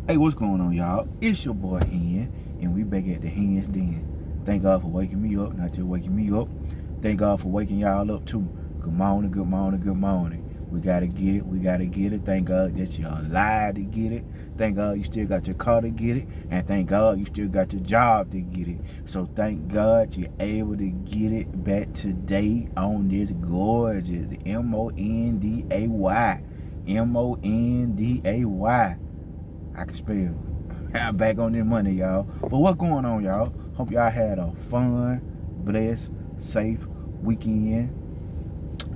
Hey, what's going on, y'all? It's your boy Hen, and we back at the Hen's Den. Thank God for waking me up, not just waking me up. Thank God for waking y'all up too. Good morning, good morning, good morning. We gotta get it, we gotta get it. Thank God that you're alive to get it. Thank God you still got your car to get it, and thank God you still got your job to get it. So thank God you're able to get it back today on this gorgeous Monday, Monday. I can spell. I'm back on this money, y'all. But what's going on, y'all? Hope y'all had a fun, blessed, safe weekend.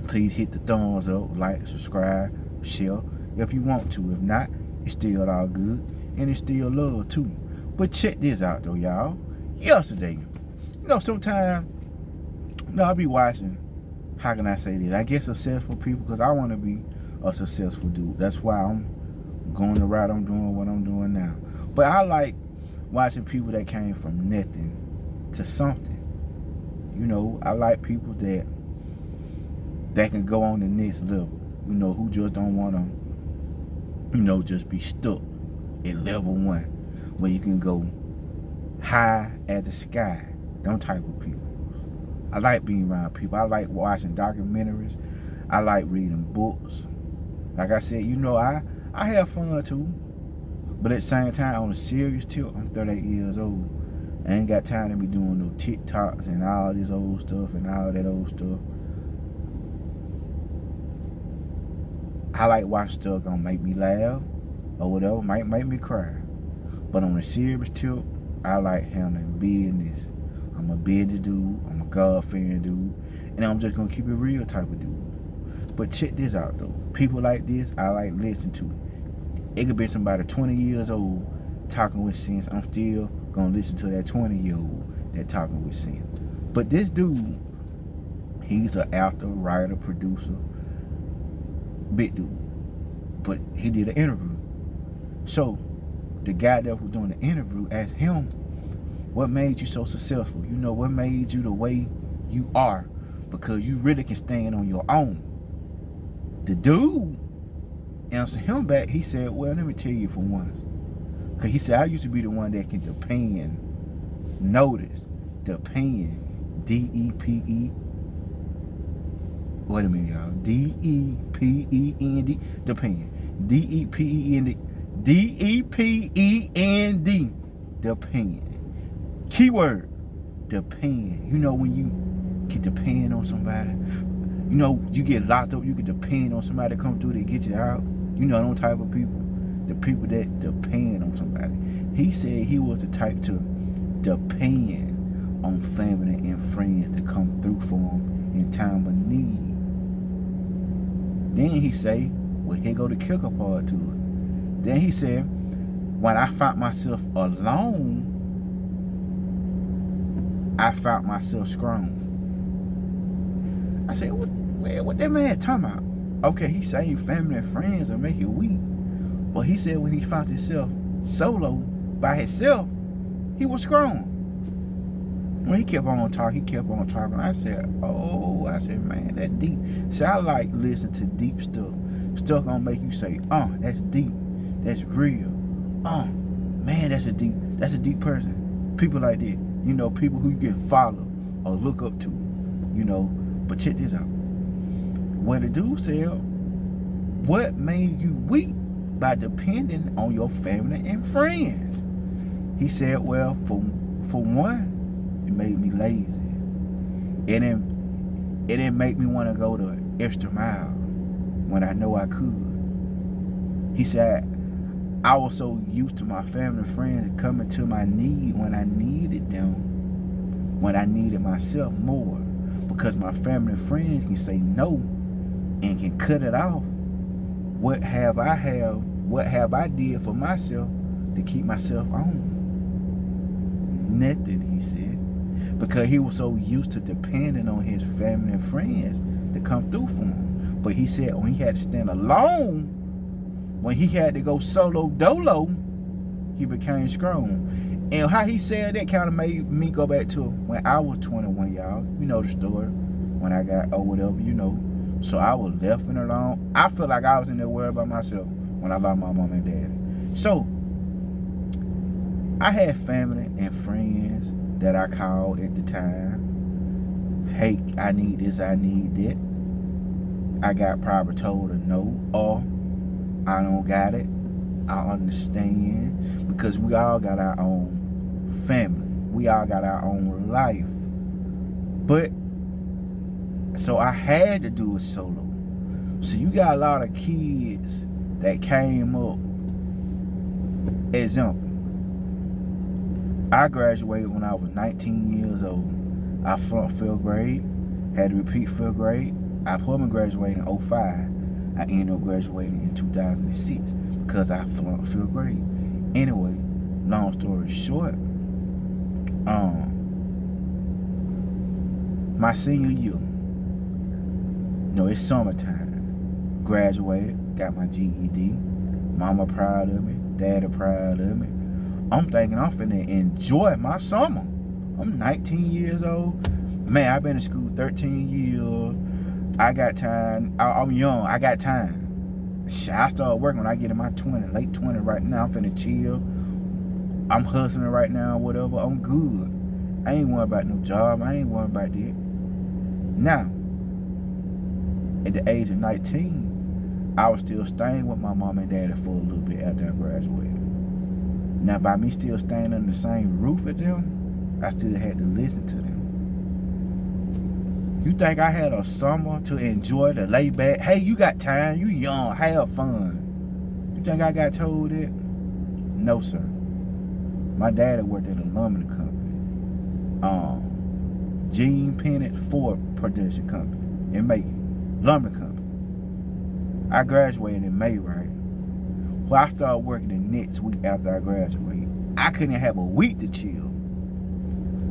Please hit the thumbs up, like, subscribe, share if you want to. If not, it's still all good. And it's still love too. But check this out though, y'all. Yesterday, sometimes, I'll be watching, how can I say this? I guess successful people, because I want to be a successful dude. That's why I'm going the route I'm doing what I'm doing now. But I like watching people that came from nothing to something. I like people that can go on the next level. Who just don't want to, just be stuck at level 1, where you can go high at the sky. Them type of people. I like being around people. I like watching documentaries. I like reading books. Like I said, I have fun too. But at the same time, on a serious tip, I'm 38 years old. I ain't got time to be doing no TikToks and all this old stuff and all that old stuff. I like watching stuff gonna make me laugh or whatever, might make me cry. But on a serious tip, I like handling business. I'm a business dude. I'm a God-fearing dude. And I'm just gonna keep it real type of dude. But check this out though. People like this, I like listening to. It could be somebody 20 years old talking with sense. I'm still gonna listen to that 20-year-old that talking with sense. But this dude, he's an actor, writer, producer, big dude. But he did an interview. So the guy that was doing the interview asked him, what made you so successful? What made you the way you are? Because you really can stand on your own. The dude answered him back. He said, well, let me tell you for once. Because he said, I used to be the one that can depend. Notice, depend. D-E-P-E. Wait a minute, y'all. D-E-P-E-N-D. Depend. D-E-P-E-N-D. D-E-P-E-N-D. Depend. Keyword, depend. When you can depend on somebody. You get locked up, you can depend on somebody to come through to get you out. Them type of people. The people that depend on somebody. He said he was the type to depend on family and friends to come through for him in time of need. Then he say, well, here go the kicker part to it. Then he said, when I found myself alone, I found myself strong. I said, what that man talking about? Okay, he saying family and friends will make you weak. But he said when he found himself solo by himself, he was strong. When he kept on talking, I said, man, that's deep. See, I like listening to deep stuff. Stuff gonna make you say, that's deep. That's real. Man, that's a deep person. People like that. People who you can follow or look up to. But check this out. When the dude said, what made you weak by depending on your family and friends? He said, well, for one, it made me lazy. It didn't make me want to go the extra mile when I know I could. He said, I was so used to my family and friends coming to my need when I needed them, when I needed myself more. Because my family and friends can say no and can cut it off. What have I did for myself to keep myself on? Nothing, he said. Because he was so used to depending on his family and friends to come through for him. But he said when he had to stand alone, when he had to go solo dolo, he became strong. And how he said that kind of made me go back to when I was 21, y'all. You know the story. When I got or whatever, So I was left and alone. I feel like I was in that world by myself when I lost my mom and dad. So I had family and friends that I called at the time. Hey, I need this, I need that. I got probably told a no, or I don't got it. I understand, because we all got our own family. We all got our own life. But so I had to do it solo. So you got a lot of kids that came up. Example, I graduated when I was 19 years old. I flunked 5th grade, had to repeat 5th grade. I probably graduated in 05. I ended up graduating in 2006 because I flunked 5th grade. Anyway, long story short, my senior year, it's summertime. Graduated, got my GED. Mama proud of me, daddy proud of me. I'm thinking I'm finna enjoy my summer. I'm 19 years old. Man, I've been in school 13 years. I got time. I'm young. I got time. I started working when I get in my 20, late 20 right now. I'm finna chill. I'm hustling right now, whatever. I'm good. I ain't worried about no job. I ain't worried about that. Now, at the age of 19, I was still staying with my mom and daddy for a little bit after I graduated. Now, by me still staying under the same roof with them, I still had to listen to them. You think I had a summer to enjoy, to lay back? Hey, you got time, you young, have fun. You think I got told that? No, sir. My daddy worked at a lumber company. Gene Pennant Ford production company in Macon. Lumber company. I graduated in May, right? Well, I started working the next week after I graduated. I couldn't have a week to chill.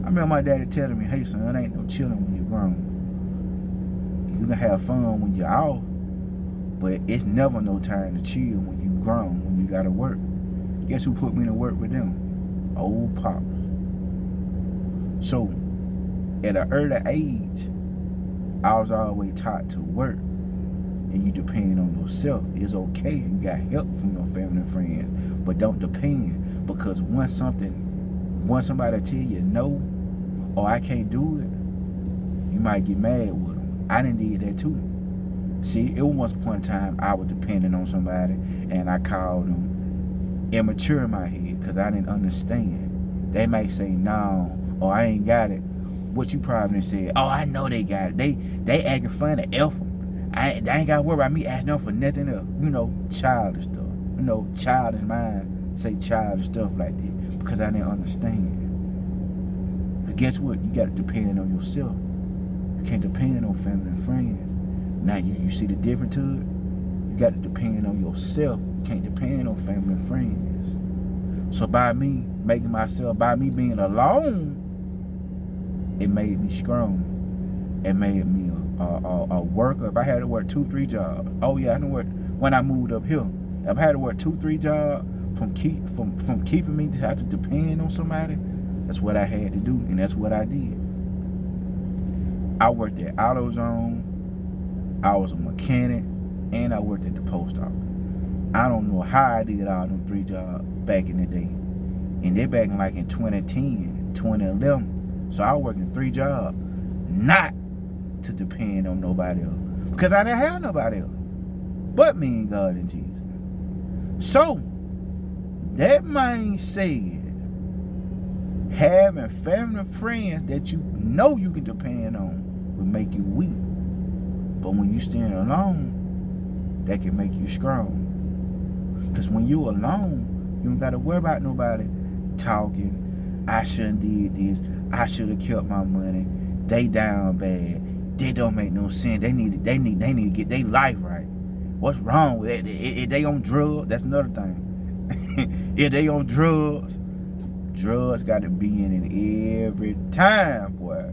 I remember my daddy telling me, hey son, it ain't no chilling when you're grown. You can have fun when you're out, but it's never no time to chill when you grown, when you gotta work. Guess who put me to work with them? Old pops. So, at an early age, I was always taught to work, and you depend on yourself. It's okay, you got help from your family and friends, but don't depend, because once somebody tell you no, or I can't do it, you might get mad with them. I done did that too. See, it was once upon a time I was depending on somebody, and I called them immature in my head, because I didn't understand. They might say no, or I ain't got it. What you probably said, oh, I know they got it. They acting funny, F them. They ain't got to worry about me asking them for nothing else. Childish stuff. Childish mind say childish stuff like that because I didn't understand. But guess what? You got to depend on yourself. You can't depend on family and friends. Now you see the difference to it? You got to depend on yourself. You can't depend on family and friends. So by me being alone, it made me strong. It made me a worker. If I had to work 2-3 jobs, oh yeah, I done work when I moved up here. If I had to work 2-3 jobs from keeping me to have to depend on somebody, that's what I had to do, and that's what I did. I worked at AutoZone, I was a mechanic, and I worked at the post office. I don't know how I did all them 3 jobs back in the day. And they're back in 2010, 2011. So I worked in 3 jobs, not to depend on nobody else, because I didn't have nobody else but me and God and Jesus. So that mind said, having family and friends that you know you can depend on will make you weak, but when you stand alone, that can make you strong. Because when you alone, you don't got to worry about nobody talking. I shouldn't did this. I should have kept my money. They down bad. They don't make no sense. They need to get their life right. What's wrong with it? If they on drugs, that's another thing. If they on drugs got to be in it every time, boy.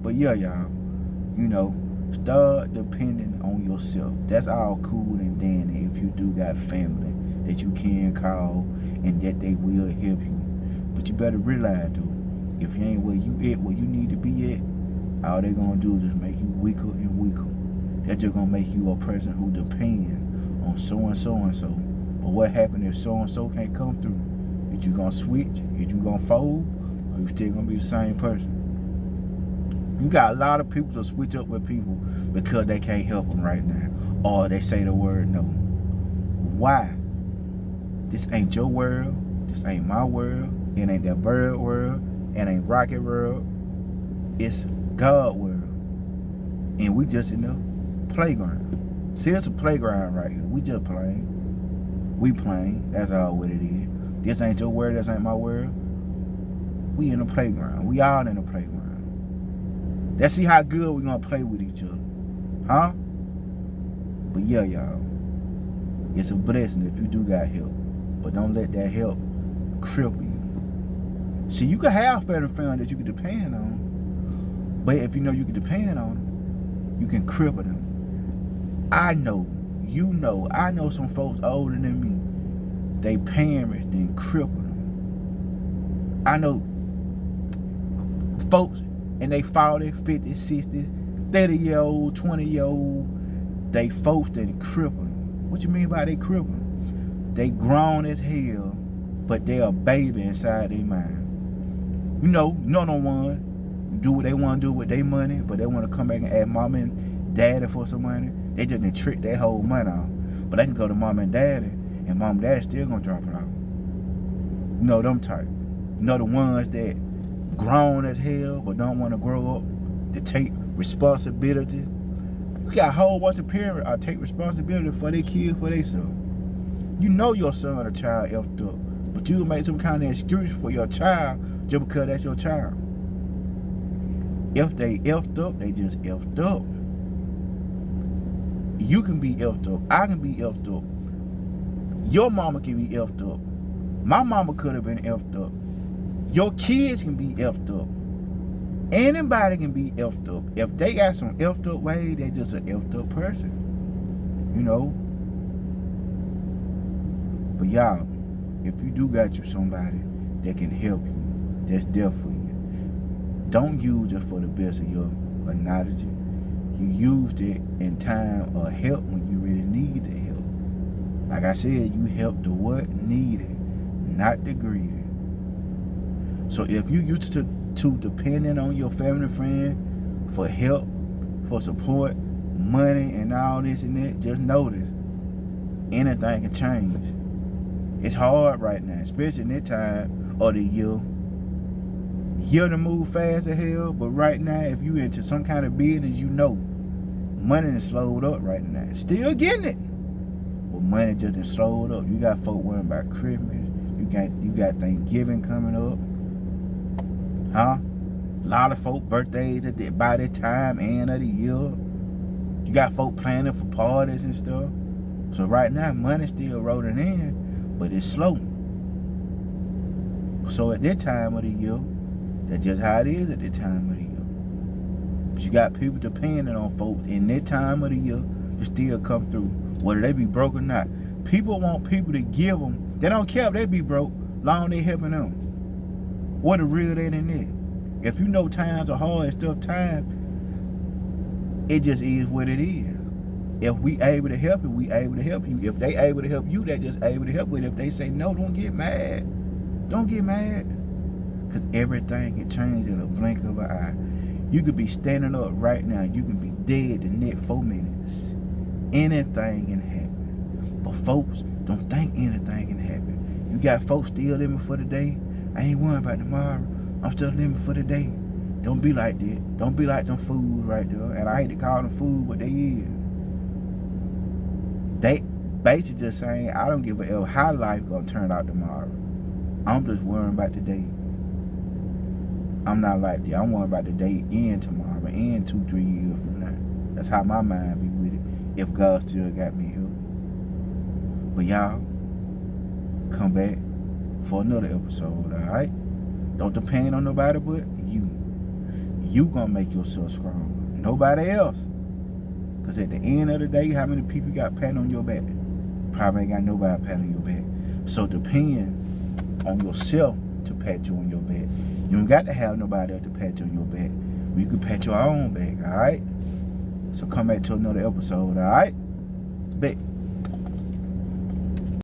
But yeah, y'all, start depending on yourself. That's all cool and dandy if you do got family that you can call and that they will help you. But you better realize, though, if you ain't where you need to be at, all they gonna do is just make you weaker and weaker. They're just gonna make you a person who depends on so and so and so. But what happened if so and so can't come through? Is you gonna switch? Is you gonna fold? Or you still gonna be the same person? You got a lot of people to switch up with people because they can't help them right now. Or they say the word no. Why? This ain't your world. This ain't my world. It ain't that bird world. It ain't rocket world. It's God world. And we just in the playground. See, it's a playground right here. We just playing. We playing. That's all what it is. This ain't your world. This ain't my world. We in the playground. We all in the playground. Let's see how good we gonna play with each other. Huh? But yeah, y'all. It's a blessing if you do got help. But don't let that help cripple you. See, you can have family that you can depend on. But if you know you can depend on them, you can cripple them. I know, I know some folks older than me. They parents didn't cripple them. I know folks and they 40, 50, 60, 30-year-old, 20-year-old, they folks didn't cripple them. What you mean by they cripple them? They grown as hell, but they a baby inside their mind. You know no one do what they want to do with their money, but they want to come back and ask mom and daddy for some money. They just done trick their whole money off. But they can go to mom and daddy, and mom and daddy still gonna drop it off. You know them type. You know the ones that grown as hell but don't want to grow up to take responsibility. You got a whole bunch of parents that take responsibility for their kids, for themselves. You know your son or child effed up, but you make some kind of excuse for your child just because that's your child. If they effed up, they just effed up. You can be effed up. I can be effed up. Your mama can be effed up. My mama could have been effed up. Your kids can be effed up. Anybody can be effed up. If they got some effed up way, they just an effed up person. You know? But y'all, if you do got you somebody that can help you, that's there for you, don't use it for the best of your knowledge. You used it in time of help when you really needed help. Like I said, you help the what needed, not the greedy. So if you used to depending on your family friend for help, for support, money, and all this and that, just notice anything can change. It's hard right now, especially in this time of the year. Year to move fast as hell, but right now, if you into some kind of business, you know, money is slowed up right now. Still getting it, but money just is slowed up. You got folk worrying about Christmas. You got Thanksgiving coming up. Huh? A lot of folk birthdays by this time, end of the year. You got folk planning for parties and stuff. So right now, money's still rolling in, but it's slow. So at this time of the year, that's just how it is at this time of the year. But you got people depending on folks in that time of the year to still come through, whether they be broke or not. People want people to give them. They don't care if they be broke, long they helping them. What a real that in it. If you know times are hard and stuff, time, it just is what it is. If we able to help you, we able to help you. If they able to help you, they just able to help you. If they say no, don't get mad. Don't get mad. Because everything can change in a blink of an eye. You could be standing up right now. You can be dead the next 4 minutes. Anything can happen. But folks, don't think anything can happen. You got folks still living for the day. I ain't worried about tomorrow. I'm still living for the day. Don't be like that. Don't be like them fools right there. And I hate to call them fools, but they is. They basically just saying, I don't give a F how life gonna turn out tomorrow. I'm just worrying about the day. I'm not like that. I'm worrying about the day and tomorrow and 2-3 years from now. That's how my mind be with it. If God still got me here. But y'all, come back for another episode, alright? Don't depend on nobody but you. You gonna make yourself stronger. Nobody else. Because at the end of the day, how many people got patting on your back? Probably ain't got nobody patting your back. So depend on yourself to pat you on your back. You don't got to have nobody else to pat you on your back. You can pat your own back, alright? So come back to another episode, alright? Bet.